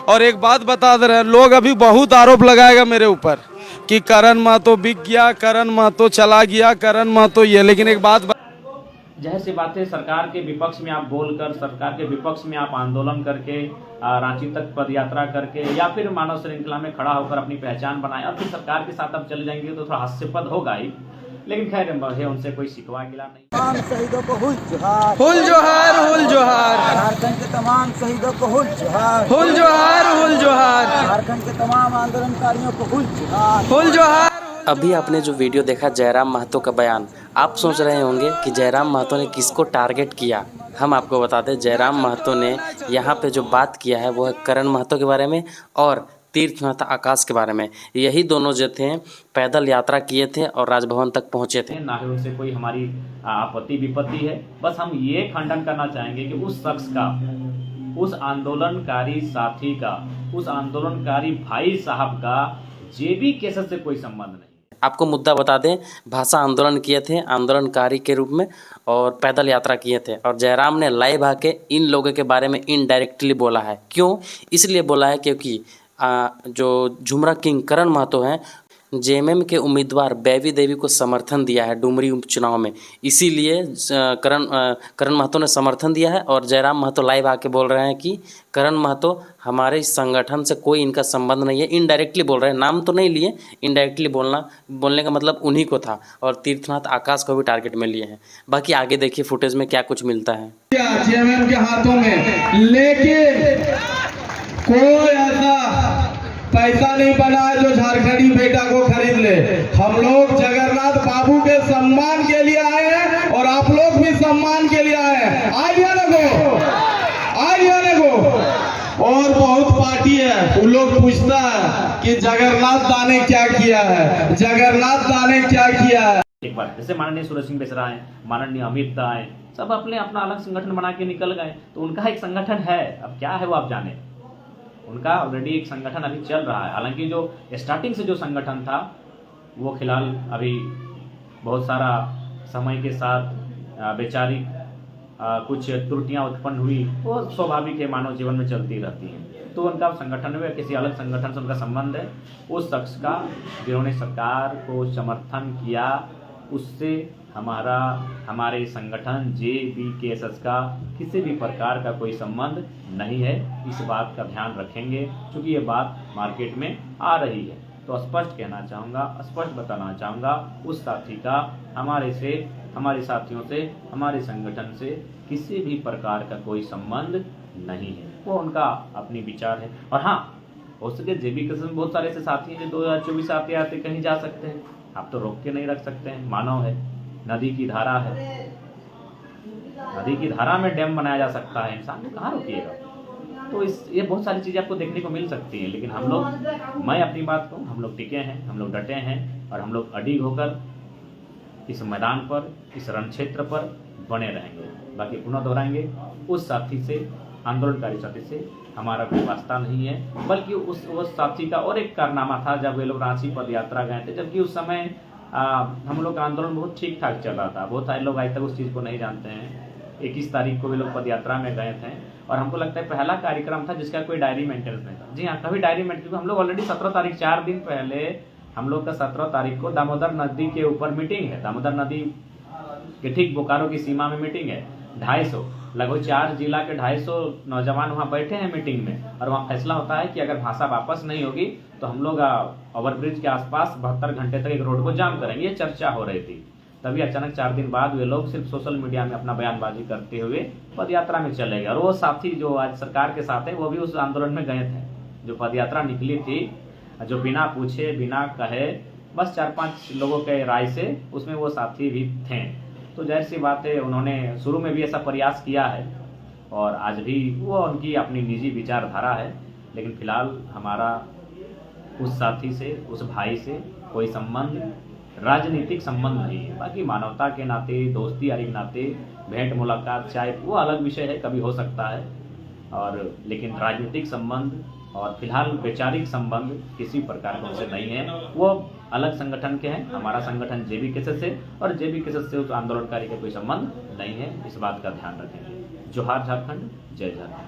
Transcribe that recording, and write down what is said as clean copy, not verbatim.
और एक बात बता दे रहे हैं, लोग अभी बहुत आरोप लगाएगा मेरे ऊपर कि करण महतो बिक गया, करण महतो चला गया, करण महतो ये, लेकिन एक बात जाहिर सी बात है, सरकार के विपक्ष में आप बोलकर, सरकार के विपक्ष में आप आंदोलन करके, रांची तक पदयात्रा करके या फिर मानव श्रृंखला में खड़ा होकर अपनी पहचान बनाए और फिर सरकार के साथ आप चले जाएंगे तो थोड़ा हास्यास्पद होगा ही। लेकिन खैर है, उनसे कोई शिकवा गिला नहीं। तमाम शहीदों को हुल जोहार, हुल जोहार, हुल जोहार, झारखंड के तमाम शहीदों को हुल जोहार, हुल जोहार, हुल जोहार, झारखंड के तमाम आंदोलनकारियों को हुल जोहार, हुल जोहार। अभी आपने जो वीडियो देखा जयराम महतो का बयान, आप सोच रहे होंगे कि जयराम महतो ने किसको टारगेट किया। हम आपको बता दें, जयराम महतो ने यहाँ पे जो बात किया है वो है करण महतो के बारे में और तीर्थनाथ आकाश के बारे में। यही दोनों जो थे पैदल यात्रा किए थे और राजभवन तक पहुँचे थे। ना ही उनसे कोई हमारी आपत्ति विपत्ति है, बस हम ये खंडन करना चाहेंगे कि उस शख्स का, उस आंदोलनकारी साथी का, उस आंदोलनकारी भाई साहब का जेबी केस से कोई संबंध नहीं। आपको मुद्दा बता दें, भाषा आंदोलन किए थे आंदोलनकारी के रूप में और पैदल यात्रा किए थे और जयराम ने लाइव आके इन लोगों के बारे में इनडायरेक्टली बोला है। क्यों? इसलिए बोला है क्योंकि जो झुमरा किंग करण महतो हैं, जेएमएम के उम्मीदवार बेबी देवी को समर्थन दिया है डुमरी उपचुनाव में, इसीलिए करण महतो ने समर्थन दिया है। और जयराम महतो लाइव आके बोल रहे हैं कि करण महतो हमारे इस संगठन से कोई इनका संबंध नहीं है। इनडायरेक्टली बोल रहे हैं, नाम तो नहीं लिए, इनडायरेक्टली बोलने का मतलब उन्हीं को था। और तीर्थनाथ आकाश को भी टारगेट में लिए हैं। बाकी आगे देखिए फुटेज में क्या कुछ मिलता है। जेएमएम के हाथों में, लेकिन कोई ऐसा पैसा नहीं बना है जो झारखंडी बेटा को खरीद ले। हम लोग जगन्नाथ बाबू के सम्मान के लिए आए हैं और आप लोग भी सम्मान के लिए आए हैं। आइए ना गो, आइए ना गो। और बहुत पार्टी है, वो लोग पूछता है कि जगन्नाथ दा ने क्या किया है, जगन्नाथ दा ने क्या किया है। एक बार जैसे माननीय सूरज सिंह बेसरा है, माननीय अमित शाह है, सब अपने अपना अलग संगठन बना के निकल गए। तो उनका एक संगठन है, अब क्या है वो आप जाने। उनका ऑलरेडी एक संगठन अभी चल रहा है। हालांकि जो स्टार्टिंग से जो संगठन था वो फिलहाल अभी बहुत सारा समय के साथ वैचारिक कुछ त्रुटियां उत्पन्न हुई, वो स्वाभाविक है, मानव जीवन में चलती रहती हैं। तो उनका संगठन में किसी अलग संगठन से उनका संबंध है। उस शख्स का जिन्होंने सरकार को समर्थन किया, उससे हमारे संगठन JBKSS का किसी भी प्रकार का कोई संबंध नहीं है। इस बात का ध्यान रखेंगे, क्योंकि ये बात मार्केट में आ रही है। तो स्पष्ट कहना चाहूँगा, स्पष्ट बताना चाहूँगा, उस साथी का हमारे साथियों से, हमारे संगठन से किसी भी प्रकार का कोई संबंध नहीं है। वो उनका अपनी विचार है। और हाँ, हो सके JBKSS में बहुत सारे ऐसे साथी हैं जो 2024 आते आते कहीं जा सकते हैं। आप तो रोक के नहीं रख सकते हैं, मानव है, नदी की धारा है, नदी की धारा में डैम बनाया जा सकता है, इंसान को कहाँ रोकिएगा। तो ये बहुत सारी चीज़ें आपको देखने को मिल सकती हैं। लेकिन हम लोग, मैं अपनी बात कहूँ, हम लोग टिके हैं, हम लोग डटे हैं और हम लोग अडिग होकर इस मैदान पर, इस रण क्षेत्र पर बने रहेंगे। बाकी पुनः दोहराएंगे, उस साथी से, आंदोलनकारी साथी से हमारा कोई वास्ता नहीं है, बल्कि उस साथी का और एक कारनामा था जब वे लोग रांची पदयात्रा गए थे, जबकि उस समय हम लोग का आंदोलन बहुत ठीक ठाक चल रहा था। बहुत सारे लोग आज तक उस चीज़ को नहीं जानते हैं। 21 तारीख को वे लोग पदयात्रा में गए थे और हमको लगता है पहला कार्यक्रम था जिसका कोई डायरी मेंटेनेंस नहीं था। जी हाँ, कभी डायरी मेंटेनेंस, हम लोग ऑलरेडी 17 तारीख, 4 दिन पहले हम लोग का 17 तारीख को दामोदर नदी के ऊपर मीटिंग है। दामोदर नदी के ठीक बोकारो की सीमा में मीटिंग है। 250 लगभग 4 जिला के 250 नौजवान वहाँ बैठे हैं मीटिंग में और वहाँ फैसला होता है कि अगर भाषा वापस नहीं होगी तो हम लोग ओवरब्रिज के आसपास 72 घंटे तक एक रोड को जाम करेंगे। ये चर्चा हो रही थी। तभी अचानक 4 दिन बाद वे लोग सिर्फ सोशल मीडिया में अपना बयानबाजी करते हुए पदयात्रा में चले गए। और वो साथी जो आज सरकार के साथ है, वो भी उस आंदोलन में गए थे। जो पदयात्रा निकली थी, जो बिना पूछे, बिना कहे, बस 4-5 लोगों के राय से उसमें वो साथी भी थे। तो जाहिर सी बात है, उन्होंने शुरू में भी ऐसा प्रयास किया है और आज भी वो उनकी अपनी निजी विचारधारा है। लेकिन फिलहाल हमारा उस साथी से, उस भाई से कोई संबंध, राजनीतिक संबंध नहीं है। बाकी मानवता के नाते, दोस्ती यारी के नाते भेंट मुलाकात, चाय, वो अलग विषय है, कभी हो सकता है। और लेकिन राजनीतिक संबंध और फिलहाल वैचारिक संबंध किसी प्रकार का उनसे नहीं है। वो अलग संगठन के हैं, हमारा संगठन JBKSS से, और JBKSS से उस आंदोलनकारी का कोई संबंध नहीं है। इस बात का ध्यान रखेंगे। जोहार झारखंड, जय झारखंड।